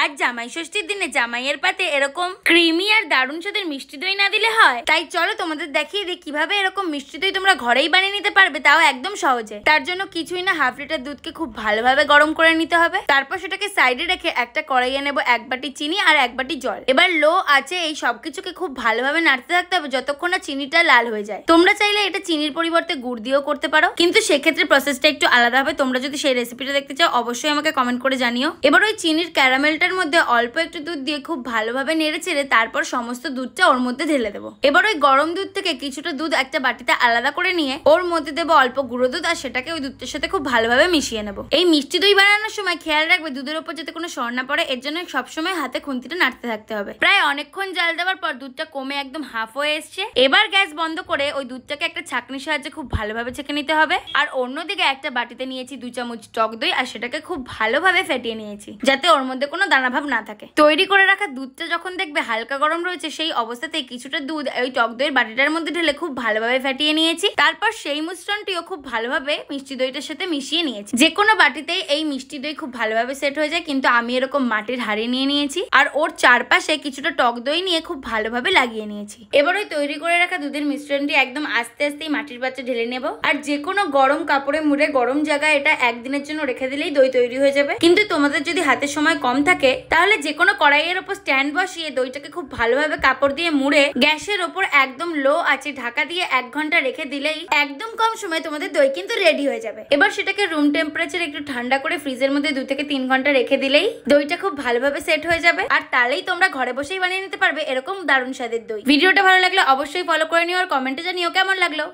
আর জামাই ষষ্ঠীর দিনে জামাইয়ের পাতে এরকম ক্রিমি আর দারুণ স্বাদের মিষ্টি দই না দিলে হয়। তাই চলো তোমাদের দেখিয়ে দিই কিভাবে এরকম মিষ্টি দই তোমরা ঘরেই বানিয়ে নিতে পারবে, তাও একদম সহজে। তার জন্য কিছুই না, হাফ লিটার দুধকে খুব ভালোভাবে গরম করে নিতে হবে। তারপর সেটাকে সাইডে রেখে একটা কড়াইয়ে নেবো 1 বাটি চিনি আর 1 বাটি জল। এবার লো আছে এই সবকিছুকে খুব ভালোভাবে নাড়তে থাকতে হবে যতক্ষণ না চিনিটা লাল হয়ে যায়। তোমরা চাইলে এটা চিনির পরিবর্তে গুড় দিয়েও করতে পারো, কিন্তু সেক্ষেত্রে প্রসেসটা একটু আলাদা হবে। তোমরা যদি সেই রেসিপিটা দেখতে চাও অবশ্যই আমাকে কমেন্ট করে জানিও। এবার ওই চিনির ক্যারামেলটার মধ্যে অল্প একটু দুধ দিয়ে খুব ভালোভাবে নেড়ে চেড়ে তারপর সমস্ত দুধটা ওর মধ্যে ঢেলে দেবো। এবার ওই গরম দুধ থেকে কিছুটা দুধ একটা বাটিতে আলাদা করে নিয়ে ওর মধ্যে দেবো অল্প গুঁড়ো দুধ, আর সেটাকে ওই দুধটার সাথে খুব ভালোভাবে মিশিয়ে নেবো। এই মিষ্টি দই বানানোর সময় খেয়াল রাখবে দুধের উপর যাতে কোনো সর না পড়ে, এর জন্য সবসময় হাতে খুন্তিটা নাড়তে থাকতে হবে। প্রায় অনেকক্ষণ জাল দেওয়ার পর দুধটা কমে একদম হাফ হয়ে এসছে। এবার গ্যাস বন্ধ করে ওই দুধটাকে একটা ছাঁকনির সাহায্যে খুব ভালোভাবে ছেঁকে নিতে হবে। আর অন্যদিকে একটা বাটিতে নিয়েছি 2 চামচ টক দই, আর সেটাকে খুব ভালোভাবে ফেটিয়ে নিয়েছি যাতে ওর মধ্যে কোনো দানাভাব না থাকে। তৈরি করে রাখা দুধটা যখন দেখবে হালকা গরম রয়েছে সেই অবস্থাতেই কিছুটা দুধ ওই টক দইয়ের বাটিটার মধ্যে ঢেলে খুব ভালোভাবে ফেটিয়ে নিয়েছি। তারপর সেই মিশ্রণটিও খুব ভালোভাবে মিষ্টি দইটার সাথে মিশিয়ে নিয়েছি। যে কোনো বাটিতেই এই মিষ্টি দই খুব ভালোভাবে সেট হয়ে যায়, কিন্তু আমি এরকম মাটির হাঁড়ি নিয়ে নিয়েছি আর ওর চারপাশে কিছুটা টক দই নিয়ে খুব ভালোভাবে লাগিয়ে নিয়েছি। এবার ওই তৈরি করে রাখা দুধের মিশ্রণটি একদম আস্তে আস্তে মাটির পাত্রে ঢেলে নেব। আর যে কোনো গরম কাপড়ে মুড়ে গরম জায়গায় এটা একদিনের জন্য রেখে দিলেই দই তৈরি হয়ে যাবে। কিন্তু তোমাদের যদি হাতে সময় কম থাকে তাহলে যে কোনো কড়াইয়ের ওপর স্ট্যান্ড বসিয়ে দইটাকে খুব ভালোভাবে কাপড় দিয়ে মুড়ে গ্যাসের ওপর একদম লো আছে ঢাকা দিয়ে 1 ঘন্টা রেখে দিলেই একদম কম সময় তোমাদের দই কিন্তু রেডি হয়ে যাবে। এবার সেটাকে রুম টেম্পারেচার একটু ঠান্ডা করে ফ্রিজের মধ্যে 2 থেকে 3 ঘন্টা রেখে দিলেই দইটা খুব ভালোভাবে সেট হয়ে যাবে। আর তাহলেই তোমরা ঘরে বসেই বানিয়ে নিতে পারবে এরকম দারুণ স্বাদের দই। ভিডিওটা ভালো লাগলে অবশ্যই ফলো করে নিও আর কমেন্টে জানিও কেমন লাগলো।